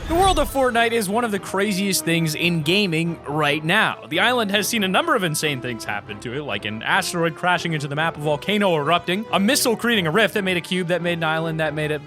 The world of Fortnite is one of the craziest things in gaming right now. The island has seen a number of insane things happen to it, like an asteroid crashing into the map, a volcano erupting, a missile creating a rift that made a cube, that made an island, that made it,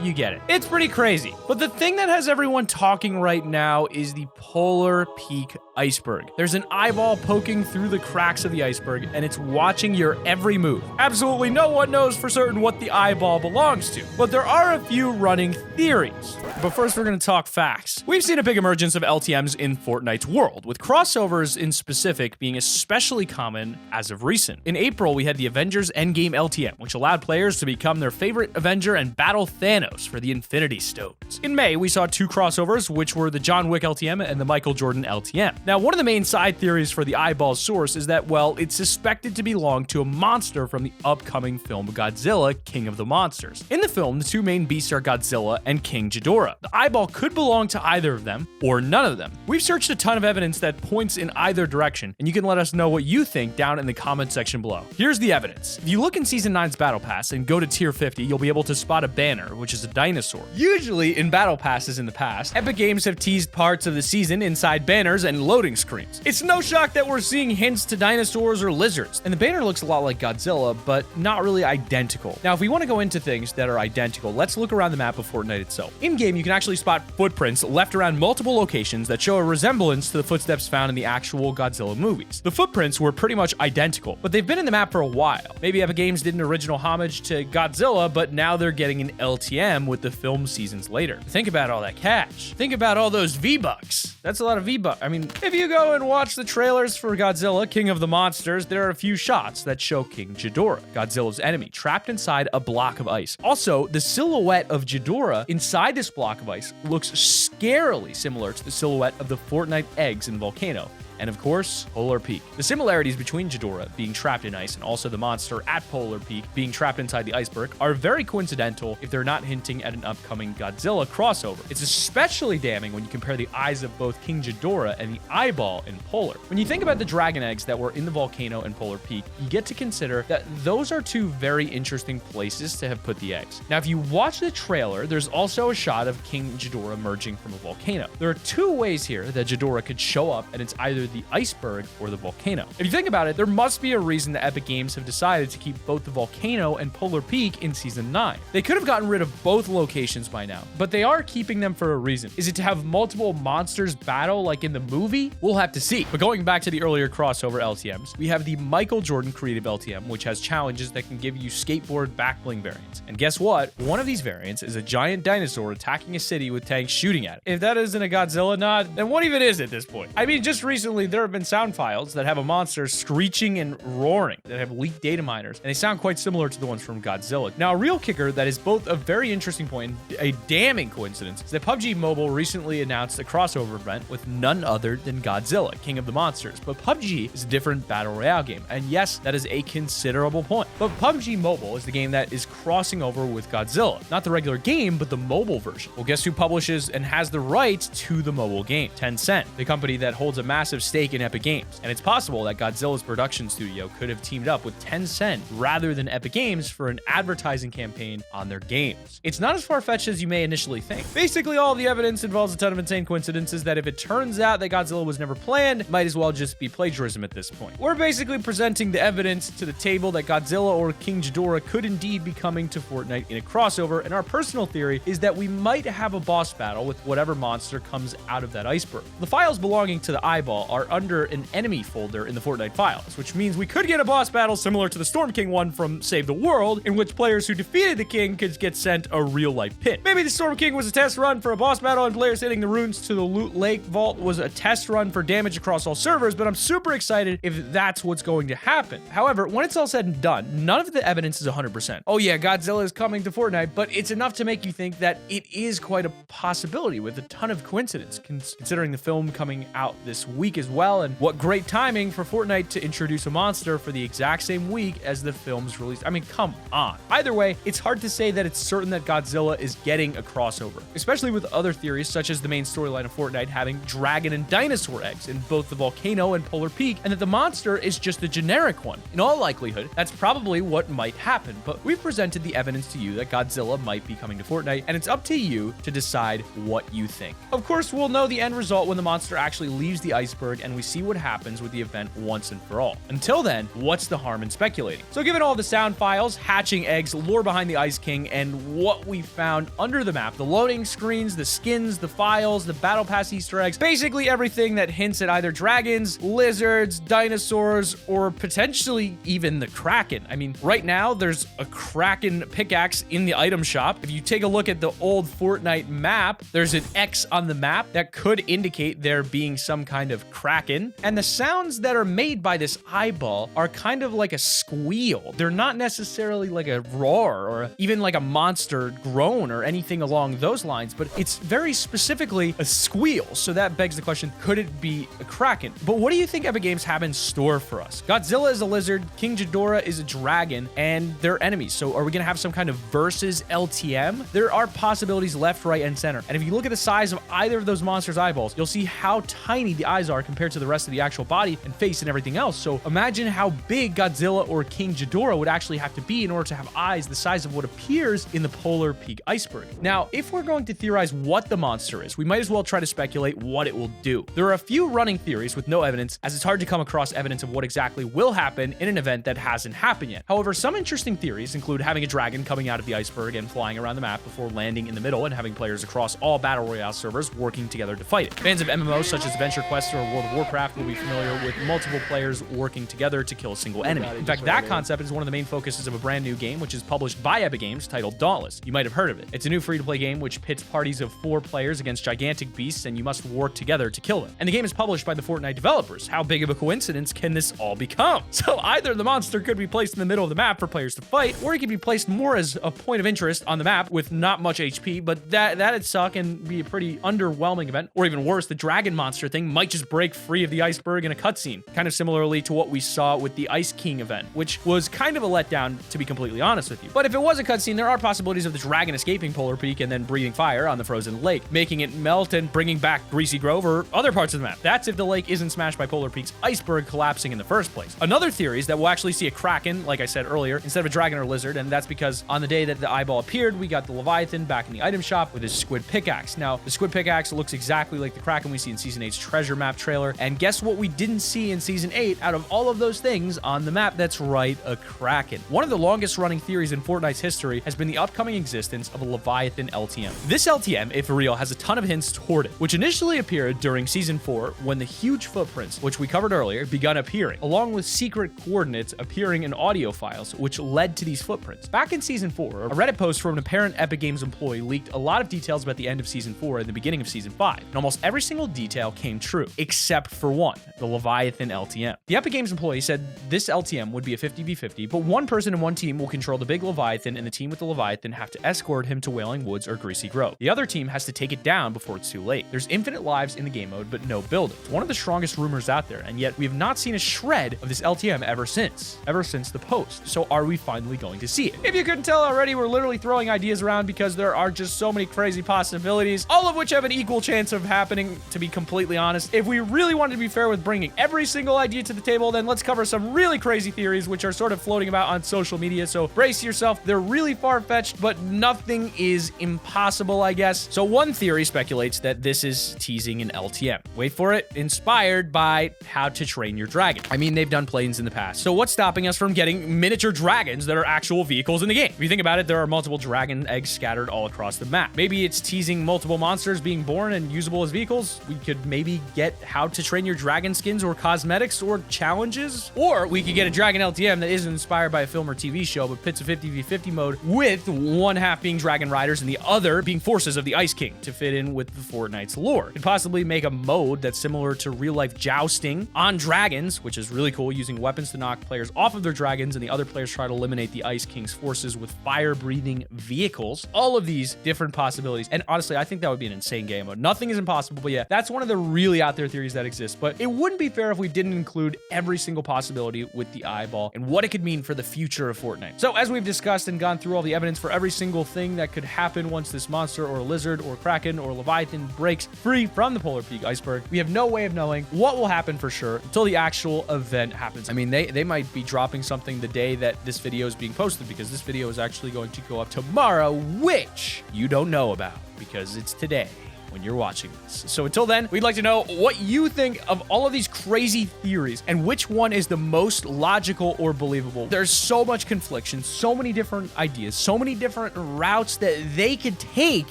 you get it. It's pretty crazy. But the thing that has everyone talking right now is the Polar Peak iceberg. There's an eyeball poking through the cracks of the iceberg, and it's watching your every move. Absolutely no one knows for certain what the eyeball belongs to, but there are a few running theories. But first, we're going to talk facts. We've seen a big emergence of LTMs in Fortnite's world, with crossovers in specific being especially common as of recent. In April, we had the Avengers Endgame LTM, which allowed players to become their favorite Avenger and battle Thanos for the Infinity Stones. In May, we saw two crossovers, which were the John Wick LTM and the Michael Jordan LTM. Now, one of the main side theories for the eyeball's source is that, well, it's suspected to belong to a monster from the upcoming film Godzilla, King of the Monsters. In the film, the two main beasts are Godzilla and King Ghidorah. The eyeball could belong to either of them, or none of them. We've searched a ton of evidence that points in either direction, and you can let us know what you think down in the comment section below. Here's the evidence. If you look in Season 9's Battle Pass and go to Tier 50, you'll be able to spot a banner, which is a dinosaur. Usually, in Battle Passes in the past, Epic Games have teased parts of the season inside banners and loading screens. It's no shock that we're seeing hints to dinosaurs or lizards, and the banner looks a lot like Godzilla, but not really identical. Now, if we want to go into things that are identical, let's look around the map of Fortnite itself. In-game, you can actually spot footprints left around multiple locations that show a resemblance to the footsteps found in the actual Godzilla movies. The footprints were pretty much identical, but they've been in the map for a while. Maybe Epic Games did an original homage to Godzilla, but now they're getting an LTM with the film seasons later. Think about all that cash. Think about all those V-Bucks. That's a lot of V-Bucks. I mean, if you go and watch the trailers for Godzilla, King of the Monsters, there are a few shots that show King Ghidorah, Godzilla's enemy, trapped inside a block of ice. Also, the silhouette of Ghidorah inside this block of ice looks scarily similar to the silhouette of the Fortnite eggs in the volcano. And of course, Polar Peak. The similarities between Ghidorah being trapped in ice and also the monster at Polar Peak being trapped inside the iceberg are very coincidental if they're not hinting at an upcoming Godzilla crossover. It's especially damning when you compare the eyes of both King Ghidorah and the eyeball in Polar. When you think about the dragon eggs that were in the volcano and Polar Peak, you get to consider that those are two very interesting places to have put the eggs. Now, if you watch the trailer, there's also a shot of King Ghidorah emerging from a volcano. There are two ways here that Ghidorah could show up, and it's either the iceberg or the volcano. If you think about it, there must be a reason that Epic Games have decided to keep both the volcano and Polar Peak in Season 9. They could have gotten rid of both locations by now, but they are keeping them for a reason. Is it to have multiple monsters battle like in the movie? We'll have to see. But going back to the earlier crossover LTMs, we have the Michael Jordan Creative LTM, which has challenges that can give you skateboard back bling variants. And guess what? One of these variants is a giant dinosaur attacking a city with tanks shooting at it. If that isn't a Godzilla nod, then what even is at this point? I mean, just recently, there have been sound files that have a monster screeching and roaring that have leaked data miners, and they sound quite similar to the ones from Godzilla. Now, a real kicker that is both a very interesting point and a damning coincidence is that PUBG Mobile recently announced a crossover event with none other than Godzilla, King of the Monsters. But PUBG is a different battle royale game, and yes, that is a considerable point. But PUBG Mobile is the game that is crossing over with Godzilla. Not the regular game, but the mobile version. Well, guess who publishes and has the rights to the mobile game? Tencent, the company that holds a massive stake in Epic Games. And it's possible that Godzilla's production studio could have teamed up with Tencent rather than Epic Games for an advertising campaign on their games. It's not as far-fetched as you may initially think. Basically, all the evidence involves a ton of insane coincidences that if it turns out that Godzilla was never planned, might as well just be plagiarism at this point. We're basically presenting the evidence to the table that Godzilla or King Ghidorah could indeed be coming to Fortnite in a crossover, and our personal theory is that we might have a boss battle with whatever monster comes out of that iceberg. The files belonging to the eyeball are under an enemy folder in the Fortnite files, which means we could get a boss battle similar to the Storm King one from Save the World, in which players who defeated the king could get sent a real-life pin. Maybe the Storm King was a test run for a boss battle and players hitting the runes to the Loot Lake Vault was a test run for damage across all servers, but I'm super excited if that's what's going to happen. However, when it's all said and done, none of the evidence is 100%. Oh yeah, Godzilla is coming to Fortnite, but it's enough to make you think that it is quite a possibility with a ton of coincidence, considering the film coming out this week as as well, and what great timing for Fortnite to introduce a monster for the exact same week as the film's release. I mean, come on. Either way, it's hard to say that it's certain that Godzilla is getting a crossover, especially with other theories such as the main storyline of Fortnite having dragon and dinosaur eggs in both the volcano and polar peak, and that the monster is just a generic one. In all likelihood, that's probably what might happen, but we've presented the evidence to you that Godzilla might be coming to Fortnite, and it's up to you to decide what you think. Of course, we'll know the end result when the monster actually leaves the iceberg and we see what happens with the event once and for all. Until then, what's the harm in speculating? So given all the sound files, hatching eggs, lore behind the Ice King, and what we found under the map, the loading screens, the skins, the files, the battle pass Easter eggs, basically everything that hints at either dragons, lizards, dinosaurs, or potentially even the Kraken. I mean, right now there's a Kraken pickaxe in the item shop. If you take a look at the old Fortnite map, there's an X on the map that could indicate there being some kind of Kraken. And the sounds that are made by this eyeball are kind of like a squeal. They're not necessarily like a roar or even like a monster groan or anything along those lines, but it's very specifically a squeal. So that begs the question, could it be a Kraken? But what do you think Epic Games have in store for us? Godzilla is a lizard, King Ghidorah is a dragon, and they're enemies. So are we gonna have some kind of versus LTM? There are possibilities left, right, and center. And if you look at the size of either of those monsters' eyeballs, you'll see how tiny the eyes are compared to the rest of the actual body and face and everything else. So imagine how big Godzilla or King Ghidorah would actually have to be in order to have eyes the size of what appears in the polar peak iceberg. Now, if we're going to theorize what the monster is, we might as well try to speculate what it will do. There are a few running theories with no evidence, as it's hard to come across evidence of what exactly will happen in an event that hasn't happened yet. However, some interesting theories include having a dragon coming out of the iceberg and flying around the map before landing in the middle and having players across all Battle Royale servers working together to fight it. Fans of MMOs such as Adventure Quest or World of Warcraft will be familiar with multiple players working together to kill a single enemy. In fact, that concept is one of the main focuses of a brand new game which is published by Epic Games titled Dauntless. You might have heard of it. It's a new free-to-play game which pits parties of 4 players against gigantic beasts, and you must work together to kill them. And the game is published by the Fortnite developers. How big of a coincidence can this all become? So either the monster could be placed in the middle of the map for players to fight, or it could be placed more as a point of interest on the map with not much HP, but that'd suck and be a pretty underwhelming event. Or even worse, the dragon monster thing might just break free of the iceberg in a cutscene, kind of similarly to what we saw with the Ice King event, which was kind of a letdown, to be completely honest with you. But if it was a cutscene, there are possibilities of the dragon escaping Polar Peak and then breathing fire on the frozen lake, making it melt and bringing back Greasy Grove or other parts of the map. That's if the lake isn't smashed by Polar Peak's iceberg collapsing in the first place. Another theory is that we'll actually see a Kraken, like I said earlier, instead of a dragon or lizard, and that's because on the day that the eyeball appeared, we got the Leviathan back in the item shop with his squid pickaxe. Now, the squid pickaxe looks exactly like the Kraken we see in Season 8's treasure map trailer, and guess what we didn't see in Season 8 out of all of those things on the map? That's right, a Kraken. One of the longest running theories in Fortnite's history has been the upcoming existence of a Leviathan LTM. This LTM, if real, has a ton of hints toward it, which initially appeared during Season 4 when the huge footprints, which we covered earlier, begun appearing, along with secret coordinates appearing in audio files, which led to these footprints. Back in Season 4, a Reddit post from an apparent Epic Games employee leaked a lot of details about the end of Season 4 and the beginning of Season 5, and almost every single detail came true, except for one, the Leviathan LTM. The Epic Games employee said this LTM would be a 50v50, but one person in one team will control the big Leviathan, and the team with the Leviathan have to escort him to Wailing Woods or Greasy Grove. The other team has to take it down before it's too late. There's infinite lives in the game mode, but no building. It's one of the strongest rumors out there, and yet we have not seen a shred of this LTM ever since the post. So are we finally going to see it? If you couldn't tell already, we're literally throwing ideas around because there are just so many crazy possibilities, all of which have an equal chance of happening, to be completely honest. If we really wanted to be fair with bringing every single idea to the table, then let's cover some really crazy theories which are sort of floating about on social media. So brace yourself. They're really far-fetched, but nothing is impossible, I guess. So one theory speculates that this is teasing an LTM. Wait for it. Inspired by How to Train Your Dragon. I mean, they've done planes in the past. So what's stopping us from getting miniature dragons that are actual vehicles in the game? If you think about it, there are multiple dragon eggs scattered all across the map. Maybe it's teasing multiple monsters being born and usable as vehicles. We could maybe get How to Train Your Dragon skins or cosmetics or challenges. Or we could get a dragon LTM that isn't inspired by a film or TV show, but pits a 50v50 mode with one half being dragon riders and the other being forces of the Ice King to fit in with the Fortnite's lore. Could possibly make a mode that's similar to real-life jousting on dragons, which is really cool, using weapons to knock players off of their dragons, and the other players try to eliminate the Ice King's forces with fire-breathing vehicles. All of these different possibilities, and honestly, I think that would be an insane game mode. Nothing is impossible, but yeah, that's one of the really out there theories that exist, but it wouldn't be fair if we didn't include every single possibility with the eyeball and what it could mean for the future of Fortnite. So as we've discussed and gone through all the evidence for every single thing that could happen once this monster or lizard or Kraken or Leviathan breaks free from the Polar Peak iceberg, we have no way of knowing what will happen for sure until the actual event happens. I mean, they might be dropping something the day that this video is being posted, because this video is actually going to go up tomorrow, which you don't know about because it's today when you're watching this. So until then, we'd like to know what you think of all of these crazy theories and which one is the most logical or believable. There's so much confliction, so many different ideas, so many different routes that they could take,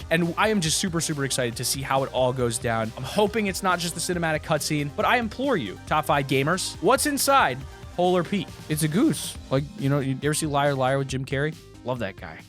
and I am just super, super excited to see how it all goes down. I'm hoping it's not just the cinematic cutscene, but I implore you, top 5 gamers, what's inside Polar Peak? It's a goose. Like, you know, you ever see Liar Liar with Jim Carrey? Love that guy.